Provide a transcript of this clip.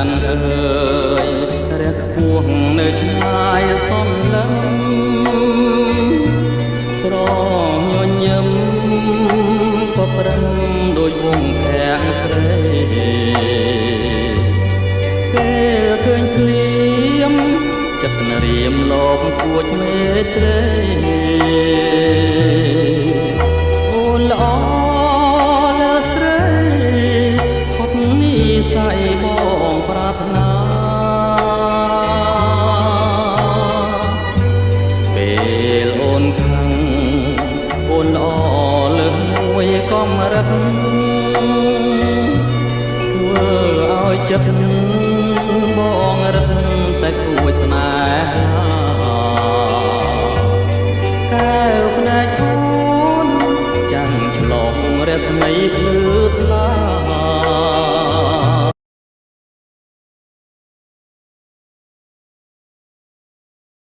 នអើយរះខ្ពស់នៅឆ្ងាយសំឡឹងស្រងញញឹមក៏ប្រឹងដោយវងខាំងស្រីពេលឃើញភ្លៀមចិត្តរៀមលោកគួចមេត្រីអូនល្អលើស្រីផុតនិស័យបងប្រាថ្នាពេលអូនខឹងអូនល្អលើសមួយកំរិតធ្វើឲ្យចិត្តបងរឹតតែគួចស្នេហាកែវភ្នែកអូនចាំងឆ្លងរស្មីភ្លឺ